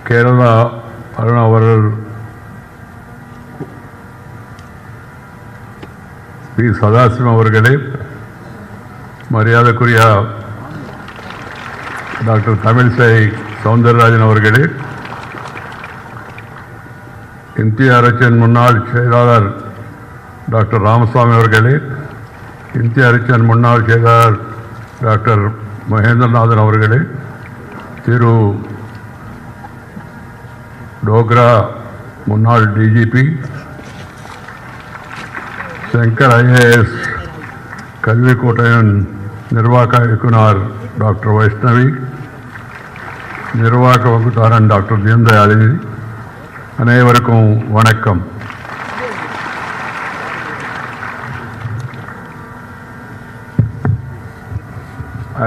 கேரளா அருண் அவர்கள் பி சதாசிவம் அவர்களே, மரியாதைக்குரிய டாக்டர் தமிழிசை சவுந்தரராஜன் அவர்களே, இந்திய அரசின் முன்னாள் செயலாளர் டாக்டர் ராமசாமி அவர்களே, இந்திய அரசின் முன்னாள் செயலாளர் டாக்டர் மகேந்திரநாதன் அவர்களே, திரு டோக்ரா முன்னாள் டிஜிபி, சங்கர் ஐஏஎஸ் கல்விக்கோட்டையின் நிர்வாக இயக்குனர் டாக்டர் வைஷ்ணவி, நிர்வாக வகுப்பாளர் டாக்டர் தீன்தயாளி, அனைவருக்கும் வணக்கம்.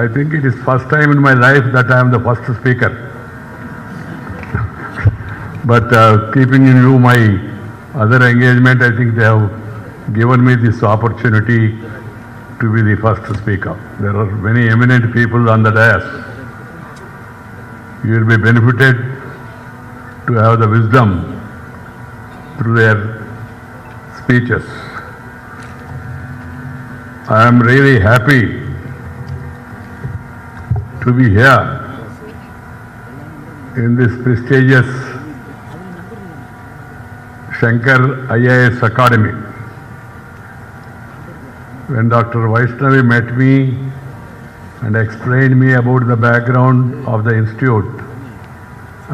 I think it is first time in my life that I am the first speaker. But keeping in view my other engagement, I think they have given me this opportunity to be the first speaker. There are many eminent people on the dais. You will be benefited to have the wisdom through their speeches. I am really happy to be here in this prestigious Shankar IAS Academy. When Dr. Vaishnavi met me and explained me about the background of the institute,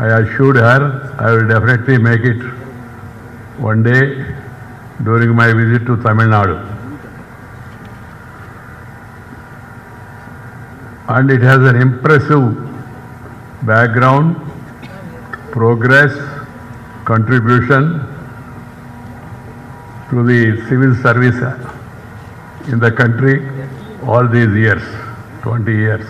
I assured her I will definitely make it one day during my visit to Tamil Nadu. And it has an impressive background, progress, contribution to the civil service in the country all these years, 20 years.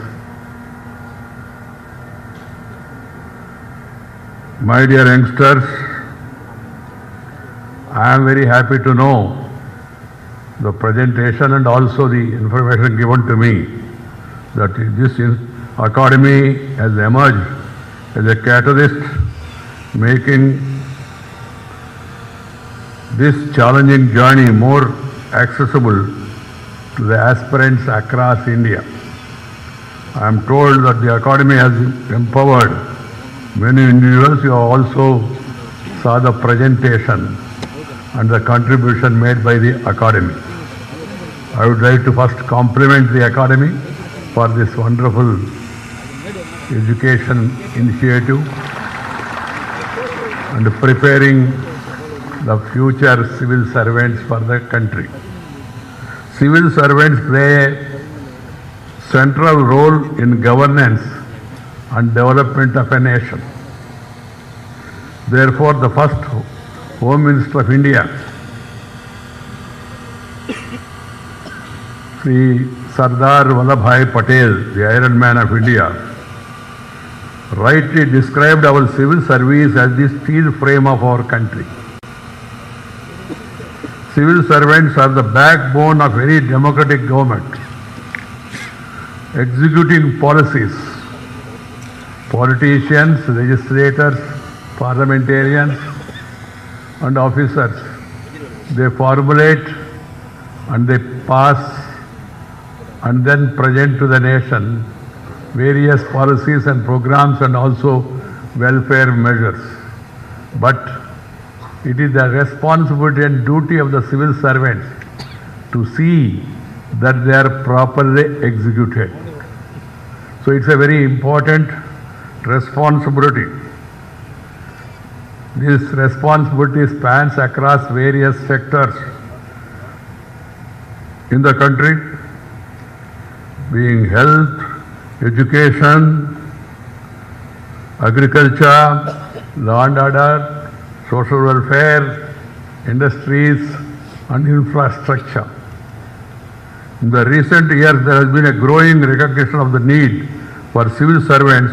My dear youngsters, I am very happy to know the presentation and also the information given to me that this academy has emerged as a catalyst, making this challenging journey more accessible to the aspirants across India. I am told that the academy has empowered many individuals. You also saw the presentation and the contribution made by the academy. I would like to first compliment the academy for this wonderful education initiative and preparing the future civil servants for the country. Civil servants play a central role in governance and development of a nation. Therefore, the first Home Minister of India, Sri Sardar Vallabhbhai Patel, the Iron Man of India, rightly described our civil service as the steel frame of our country. Civil servants are the backbone of any democratic government, executing policies. Politicians, legislators, parliamentarians, and officers, they formulate and they pass and then present to the nation various policies and programs and also welfare measures. But it is the responsibility and duty of the civil servants to see that they are properly executed. So it's a very important responsibility. This responsibility spans across various sectors in the country, being health, education, agriculture, law and order, social welfare, industries and infrastructure. In the recent years, there has been a growing recognition of the need for civil servants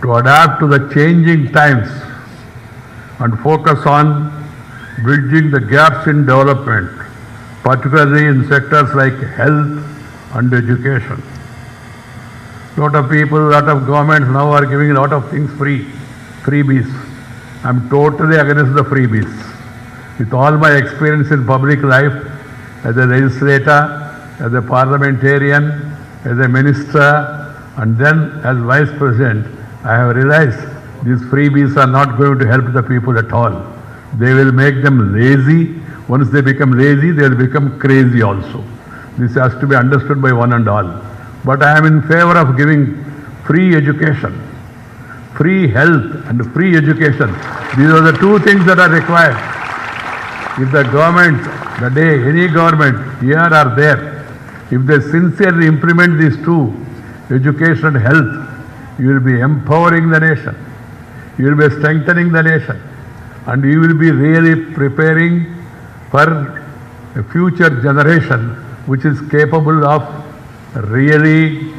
to adapt to the changing times and focus on bridging the gaps in development, particularly in sectors like health and education. Lot of people, lot of governments now are giving a lot of things free, freebies. I'm totally against the freebies. With all my experience in public life, as a legislator, as a parliamentarian, as a minister, and then as vice president, I have realized these freebies are not going to help the people at all. They will make them lazy. Once they become lazy, they will become crazy also. This has to be understood by one and all. But I am in favor of giving free education, free health and free education. These are the two things that are required. If the government, the day any government here or there, if they sincerely implement these two, education and health, you will be empowering the nation. You will be strengthening the nation. And you will be really preparing for a future generation which is capable of really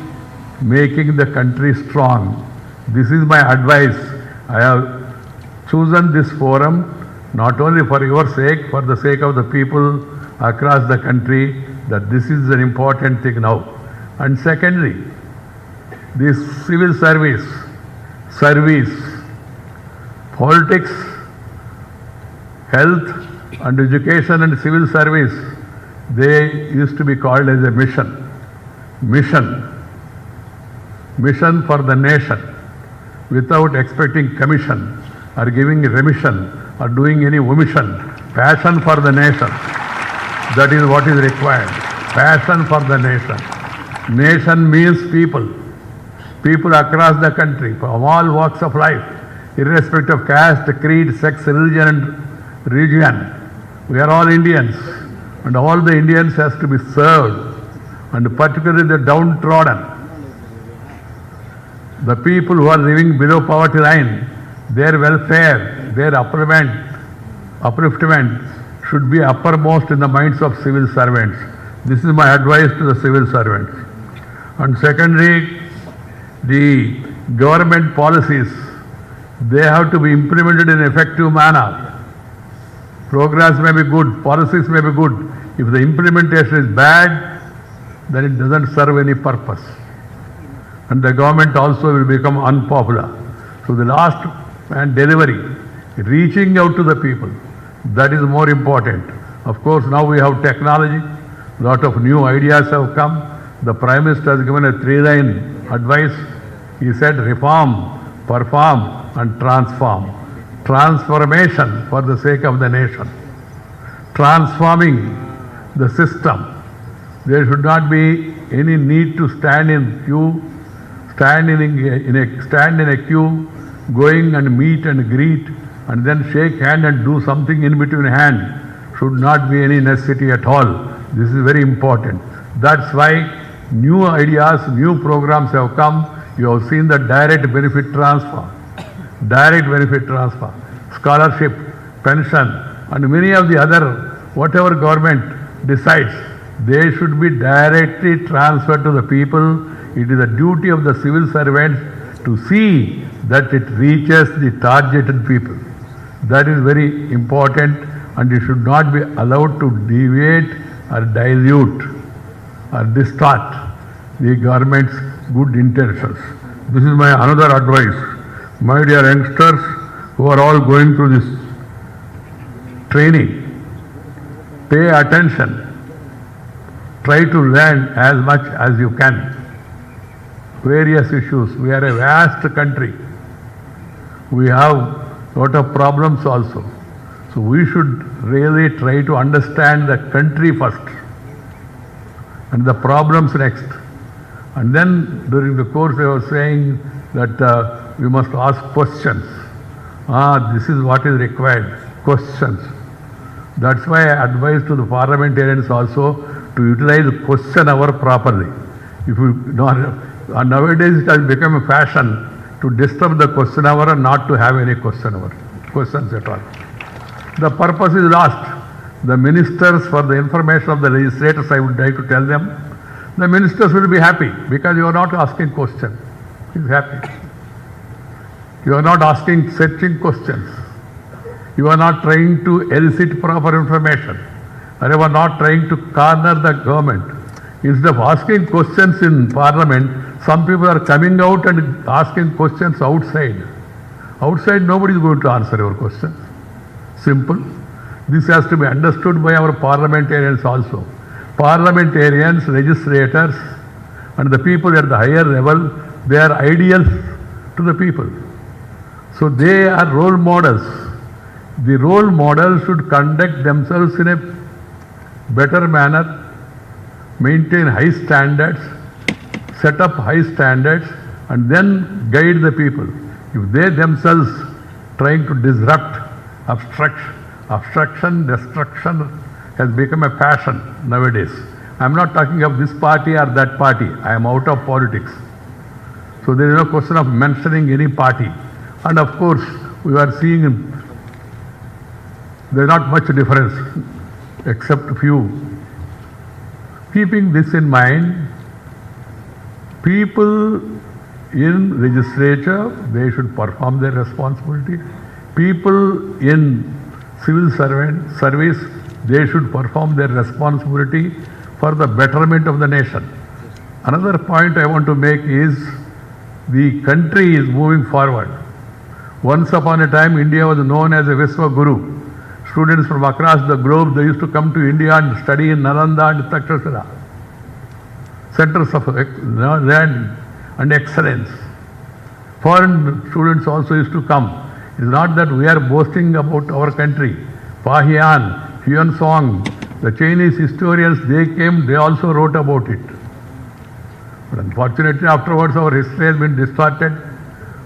making the country strong. This is my advice. I have chosen this forum not only for your sake, for the sake of the people across the country, that this is an important thing now. And secondly, this civil service, politics, health and education and civil service, they used to be called as a mission for the nation, without expecting commission or giving remission or doing any omission. Passion for the nation, that is what is required. Passion for the nation. Nation means people across the country, from all walks of life, irrespective of caste, creed, sex, religion and region. We are all Indians, and all the Indians has to be served, and particularly the downtrodden, the people who are living below poverty line, their welfare, their upliftment should be uppermost in the minds of civil servants. This is my advice to the civil servants. And secondly, the government policies, they have to be implemented in an effective manner. Programs may be good, policies may be good. If the implementation is bad, then it doesn't serve any purpose. And the government also will become unpopular. So the last and delivery, reaching out to the people, that is more important. Of course, now we have technology, lot of new ideas have come. The Prime Minister has given a 3-line advice. He said reform, perform and transform. Transformation for the sake of the nation. Transforming the system. There should not be any need to stand in queue, stand in a queue, going and meet and greet, and then shake hand and do something in between hand. Should not be any necessity at all. This is very important. That's why new ideas, new programs have come. You have seen the direct benefit transfer, scholarship, pension, and many of the other, whatever government decides, they should be directly transferred to the people. It is the duty of the civil servants to see that it reaches the targeted people. That is very important, and it should not be allowed to deviate or dilute or distort the government's good intentions. This is my another advice. My dear youngsters who are all going through this training, pay attention. Try to learn as much as you can. Various issues. We are a vast country. We have a lot of problems also. So we should really try to understand the country first and the problems next. And then during the course I was saying that we must ask questions. This is what is required. Questions. That's why I advise to the parliamentarians also to utilize the question hour properly. If you nowadays it has become a fashion to disturb the question hour and not to have any questions at all. The purpose is lost. The ministers, for the information of the legislators, I would like to tell them, the ministers will be happy because you are not asking questions. He is happy. You are not asking searching questions. You are not trying to elicit proper information. Or you are not trying to corner the government. Instead of asking questions in parliament, some people are coming out and asking questions outside. Outside, nobody is going to answer your questions. Simple. This has to be understood by our parliamentarians also. Parliamentarians, legislators, and the people at the higher level, they are ideal to the people. So they are role models. The role models should conduct themselves in a better manner, maintain high standards, set up high standards, and then guide the people. If they themselves trying to disrupt, obstruction, destruction has become a passion nowadays. I am not talking of this party or that party. I am out of politics. So there is no question of mentioning any party. And of course, we are seeing there is not much difference except few. Keeping this in mind, people in legislature, they should perform their responsibility. People in civil service, they should perform their responsibility for the betterment of the nation. Another point I want to make is the country is moving forward. Once upon a time, India was known as a Viswa Guru. Students from across the globe, they used to come to India and study in Nalanda and Takshashila. Centers of learning and excellence. Foreign students also used to come. It is not that we are boasting about our country. Fahian, Huansong, the Chinese historians, they came, they also wrote about it. But unfortunately, afterwards, our history has been distorted.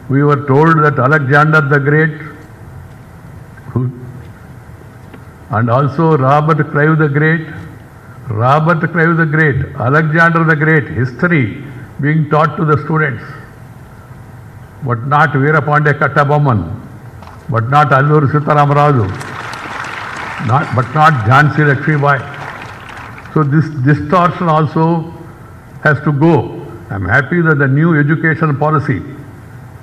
We were told that Alexander the Great, and also Robert Clive the Great, Alexander the Great, history being taught to the students, but not Veerapandya Kattabomman, but not Alluri Sitaramraju, but not Jhansi Lakshmibai. So this distortion also has to go. I am happy that the new education policy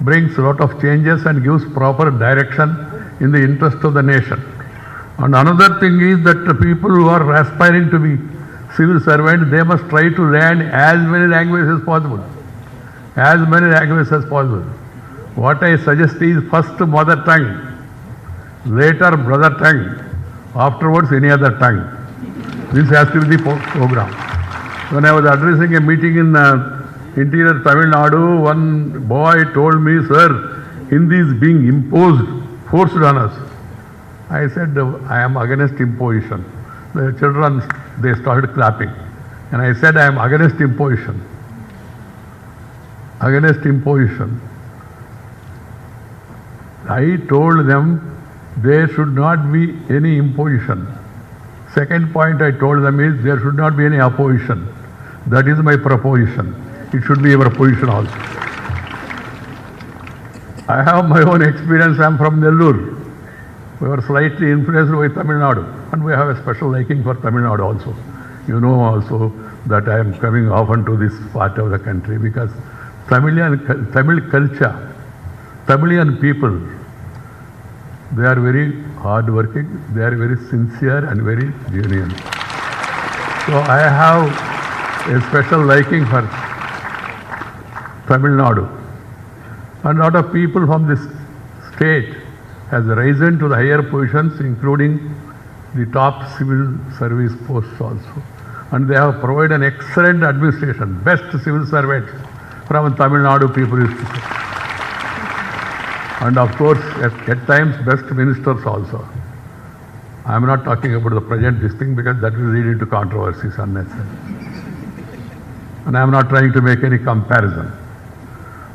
brings a lot of changes and gives proper direction in the interest of the nation. And another thing is that the people who are aspiring to be civil servants, they must try to learn as many languages as possible. As many languages as possible. What I suggest is first mother tongue, later brother tongue, afterwards any other tongue. This has to be the program. When I was addressing a meeting in interior Tamil Nadu, one boy told me, "Sir, Hindi is being imposed, forced on us." I said, "I am against imposition." The children, they started clapping. And I said, "I am against imposition." Against imposition. I told them there should not be any imposition. Second point I told them is there should not be any opposition. That is my proposition. It should be your position also. I have my own experience. I am from Nellore. We were slightly influenced by Tamil Nadu, and we have a special liking for Tamil Nadu also. You know also that I am coming often to this part of the country because Tamil culture, Tamilian people, they are very hard-working, they are very sincere and very genuine. So I have a special liking for Tamil Nadu. And a lot of people from this state has risen to the higher positions, including the top civil service posts also. And they have provided an excellent administration, best civil servants from Tamil Nadu people used to say. And of course, at times, best ministers also. I am not talking about the present this thing because that will lead into controversies unnecessarily. And I am not trying to make any comparison.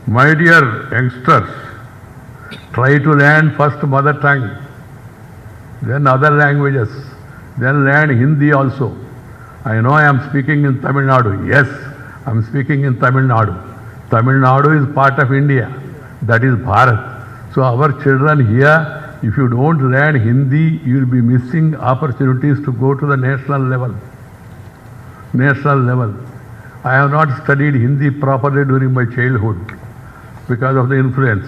My dear youngsters, try to learn first mother tongue, then other languages, then learn Hindi also. I know I am speaking in Tamil Nadu. Yes, I am speaking in Tamil Nadu. Tamil Nadu is part of India. That is Bharat. So our children here, if you don't learn Hindi, you will be missing opportunities to go to the national level. National level. I have not studied Hindi properly during my childhood because of the influence.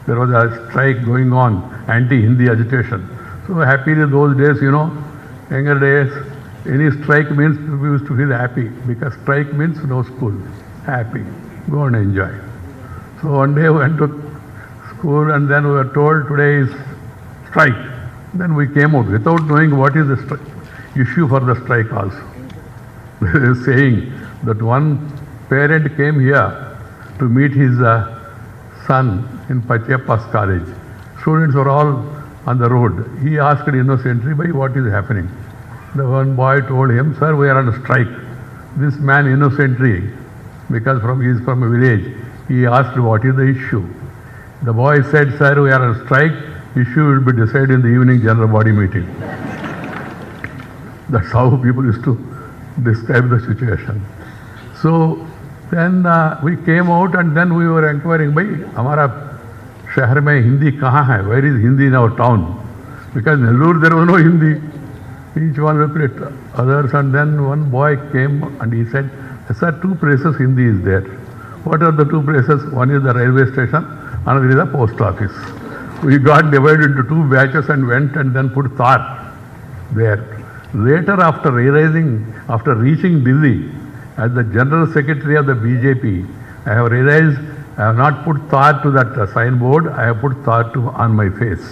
There was a strike going on, anti-Hindi agitation. So happily those days, younger days, Any strike means we used to feel happy because strike means no school. Happy. Go and enjoy. So one day we went to school and then we were told today is strike. Then we came out without knowing what is the issue for the strike also. They are saying that one parent came here to meet his son in Pachappa's college. Students were all on the road. He asked innocently, "Bhai, what is happening?" The one boy told him, "Sir, we are on a strike." This man innocently, because he is from a village, he asked, "What is the issue?" The boy said, "Sir, we are on a strike. Issue will be decided in the evening general body meeting." That's how people used to describe the situation. So then we came out and then we were inquiring, "Bhai, हमारा शहर में हिंदी कहाँ है? Where is Hindi in our town?" Because Nellore there was no Hindi. Each one looked at others, and then one boy came and he said, "Sir, two places Hindi is there." "What are the two places?" "One is the railway station, another is the post office." We got divided into two batches and went and then put tar there. Later, after reaching Delhi as the General Secretary of the BJP, I have realized I have not put tar to that signboard, I have put tar on my face.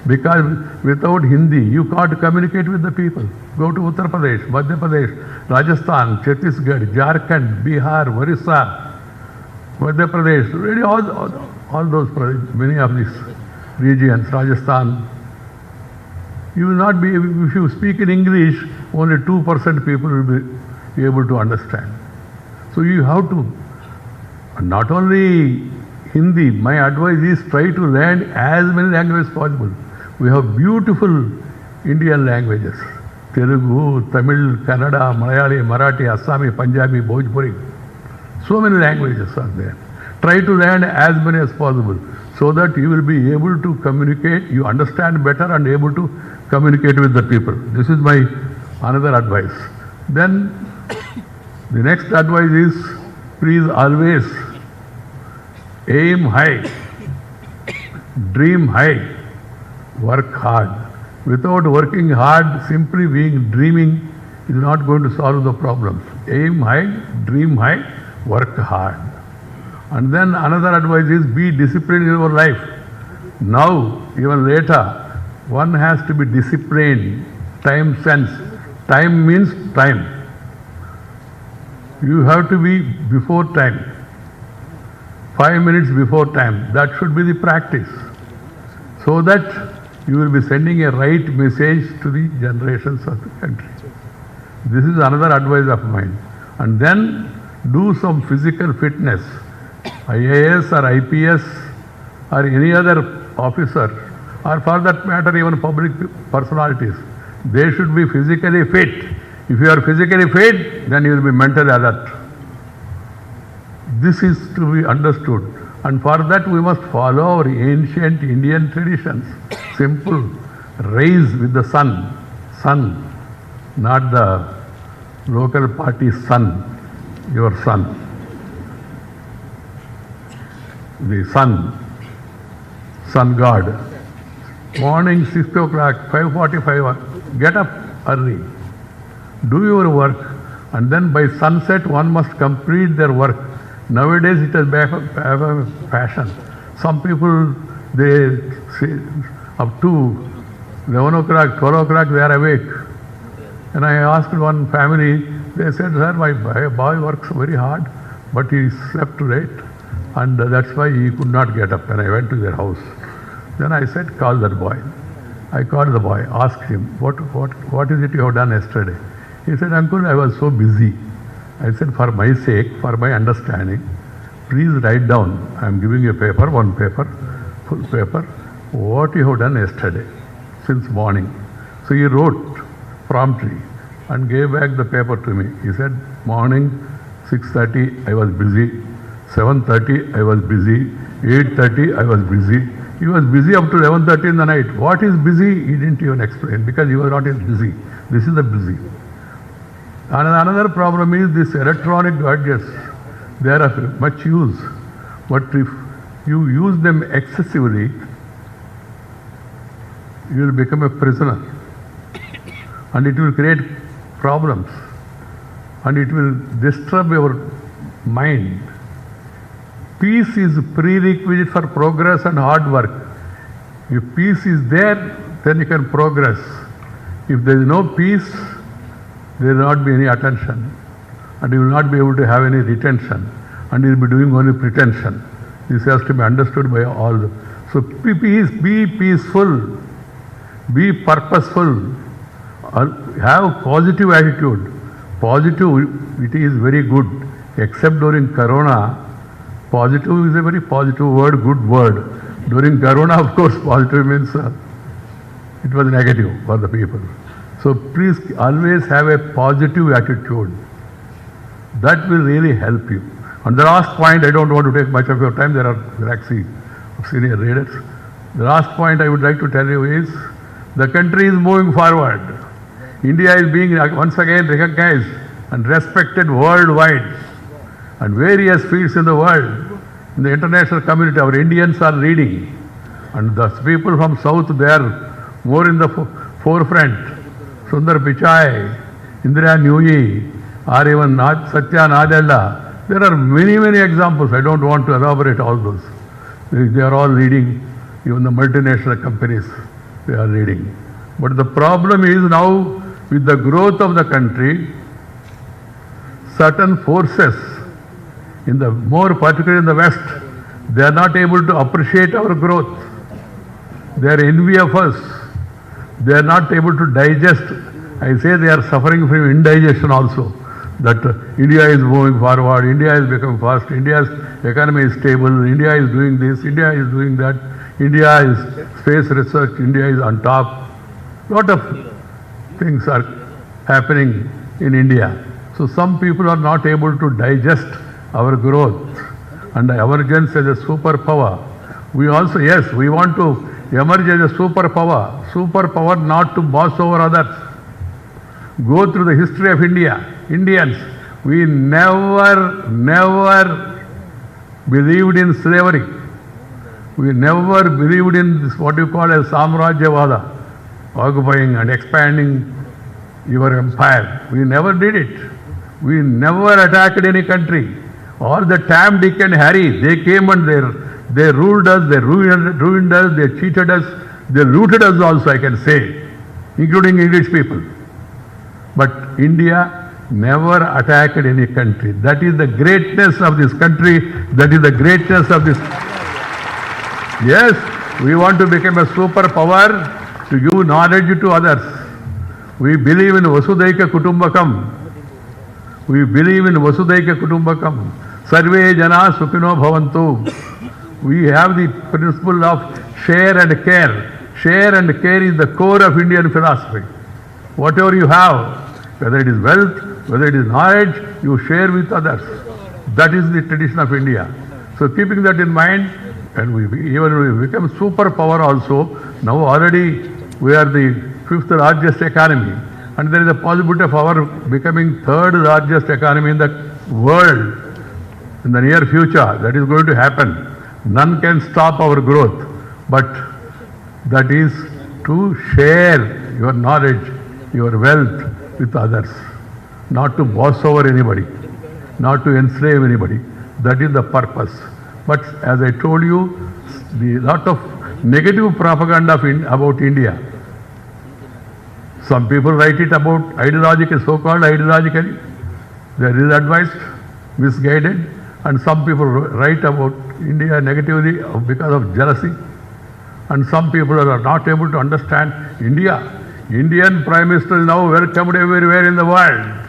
Because without Hindi, you can't communicate with the people. Go to Uttar Pradesh, Madhya Pradesh, Rajasthan, Chhattisgarh, Jharkhand, Bihar, Orissa, Madhya Pradesh, really all those, many of these regions, Rajasthan. You will not be, if you speak in English, only 2% people will be able to understand. So you have to, not only Hindi, my advice is try to learn as many languages as possible. We have beautiful Indian languages. Telugu, Tamil, Kannada, Malayali, Marathi, Assami, Punjabi, Bhojpuri. So many languages are there. Try to learn as many as possible so that you will be able to communicate, you understand better and able to communicate with the people. This is my another advice. Then the next advice is please always aim high, dream high, work hard. Without working hard, simply dreaming is not going to solve the problems. Aim high, dream high, work hard. And then another advice is be disciplined in your life. Now, even later, one has to be disciplined. Time sense. Time means time. You have to be before time. 5 minutes before time. That should be the practice. So that you will be sending a right message to the generations of the country. This is another advice of mine. And then do some physical fitness. IAS or IPS or any other officer, or for that matter even public personalities, they should be physically fit. If you are physically fit, then you will be mentally alert. This is to be understood. And for that we must follow our ancient Indian traditions. Simple. Rise with the sun. Sun. Not the local party sun. Your sun. The sun god. Morning 6 o'clock, 5:45, get up early. Do your work, and then by sunset one must complete their work. Nowadays it has become a fashion. Some people, they say up to 11 o'clock, 12 o'clock they are awake. And I asked one family, they said, "Sir, my boy works very hard, but he slept late, and that's why he could not get up." And I went to their house. Then I said, "Call that boy." I called the boy, asked him, what is it you have done yesterday? He said, "Uncle, I was so busy." I said, "For my sake, for my understanding, please write down. I am giving you a paper, one paper, full paper, what you have done yesterday, since morning." So he wrote promptly and gave back the paper to me. He said, "Morning 6:30 I was busy, 7:30 I was busy, 8:30 I was busy." He was busy up to 11:30 in the night. What is busy? He didn't even explain because he was not yet busy. This is the busy. And another problem is this electronic gadgets. They are of much use. But if you use them excessively, you will become a prisoner. And it will create problems and it will disturb your mind. Peace is prerequisite for progress and hard work. If peace is there, then you can progress. If there is no peace, there will not be any attention and you will not be able to have any retention and you will be doing only pretension. This has to be understood by all. So be peaceful, be purposeful, have positive attitude. Positive, it is very good, except during Corona. Positive is a very positive word, good word. During Corona, of course, positive means it was negative for the people. So please always have a positive attitude. That will really help you. And the last point, I don't want to take much of your time, there are galaxy of senior readers. The last point I would like to tell you is, the country is moving forward. India is being once again recognized and respected worldwide. And various fields in the world, in the international community, our Indians are leading. And the people from South, they are more in the forefront. Sundar Pichai, Indira Nuyyi, or even Satya Nadella. There are many, many examples. I don't want to elaborate all those. They are all leading, even the multinational companies, they are leading. But the problem is now, with the growth of the country, certain forces, in the more particularly in the West, they are not able to appreciate our growth. They are envy of us. They are not able to digest. I say they are suffering from indigestion also. That India is moving forward, India has become fast, India's economy is stable, India is doing this, India is doing that, India is space research, India is on top. Lot of things are happening in India. So some people are not able to digest our growth and emergence as a superpower. We also, yes, we want to emerge as a superpower. Superpower not to boss over others. Go through the history of India. Indians, we never believed in slavery. We never believed in this, what you call as Samrajyavada, occupying and expanding your empire. We never did it. We never attacked any country. All the Tam, Dick and Harry, they came and they ruled us, they ruined us, they cheated us, they looted us also, I can say, including English people. But India never attacked any country. That is the greatness of this country. That is the greatness of this. Yes, we want to become a superpower to give knowledge to others. We believe in Vasudaika Kutumbakam. We believe in Vasudaika Kutumbakam. Sarve Jana Sukhino Bhavantu. We have the principle of share and care. Share and care is the core of Indian philosophy. Whatever you have, whether it is wealth, whether it is knowledge, you share with others. That is the tradition of India. So keeping that in mind, and we become superpower also. Now already we are the 5th largest economy, and there is a possibility of our becoming 3rd largest economy in the world in the near future. That is going to happen. None can stop our growth, but that is to share your knowledge, your wealth with others, not to boss over anybody, not to enslave anybody. That is the purpose. But as I told you, the lot of negative propaganda about India. Some people write it about ideologically, so-called ideologically. They are ill-advised, misguided, and some people write about India negatively because of jealousy. And some people are not able to understand India. Indian Prime Minister is now welcomed everywhere in the world.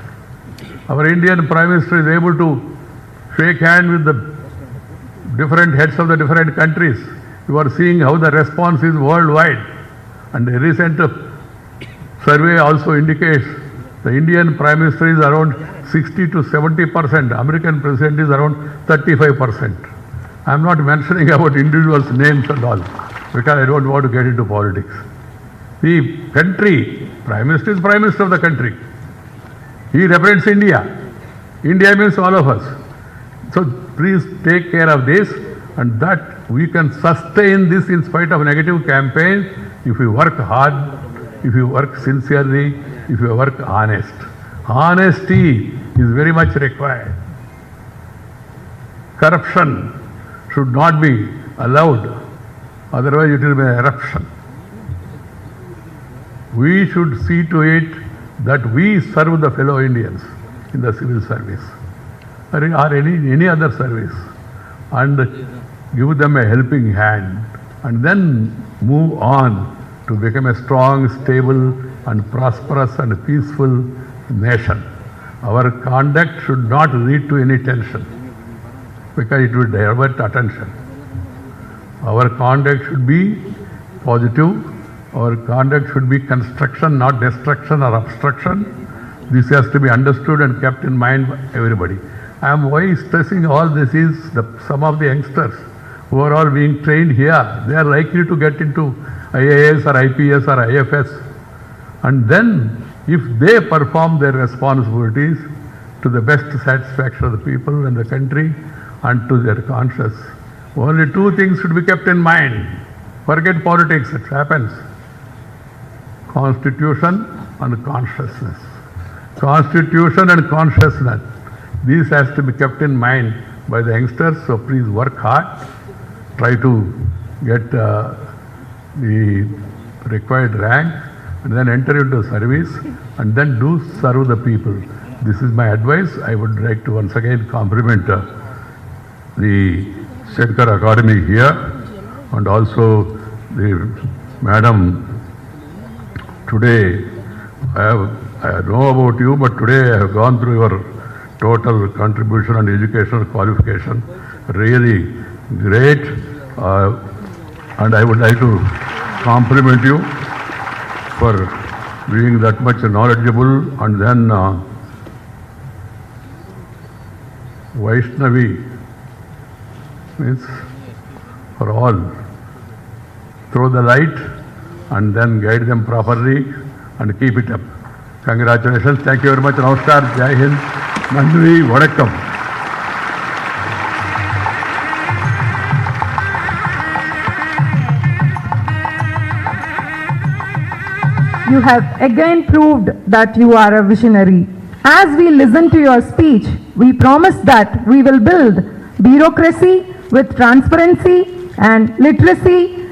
Our Indian Prime Minister is able to shake hands with the different heads of the different countries. You are seeing how the response is worldwide. And the recent survey also indicates the Indian Prime Minister is around 60 to 70%. American President is around 35%. I am not mentioning about individuals' names and all, because I don't want to get into politics. The country, Prime Minister is Prime Minister of the country. He represents India. India means all of us. So please take care of this, and that we can sustain this in spite of negative campaigns if we work hard, if you work sincerely, if you work honest. Honesty is very much required. Corruption should not be allowed, otherwise it will be an eruption. We should see to it that we serve the fellow Indians in the civil service or any other service and give them a helping hand and then move on to become a strong, stable and prosperous and peaceful nation. Our conduct should not lead to any tension because it will divert attention. Our conduct should be positive. Our conduct should be construction, not destruction or obstruction. This has to be understood and kept in mind by everybody. I am why stressing all this is some of the youngsters who are all being trained here, they are likely to get into IAS or IPS or IFS. And then if they perform their responsibilities to the best satisfaction of the people and the country and to their conscience, only two things should be kept in mind. Forget politics, it happens. Constitution and consciousness. Constitution and consciousness. These has to be kept in mind by the youngsters. So please work hard. Try to get the required rank and then enter into service and then do serve the people. This is my advice. I would like to once again compliment the Shankar Academy here and also the Madam. Today, I know about you, but today I have gone through your total contribution and educational qualification. Really great. And I would like to compliment you for being that much knowledgeable. And then Vaishnavi means for all. Throw the light and then guide them properly and keep it up. Congratulations. Thank you very much. Namaskar. Jai Hind. Nandri. Vanakkam. You have again proved that you are a visionary. As we listen to your speech, we promise that we will build bureaucracy with transparency and literacy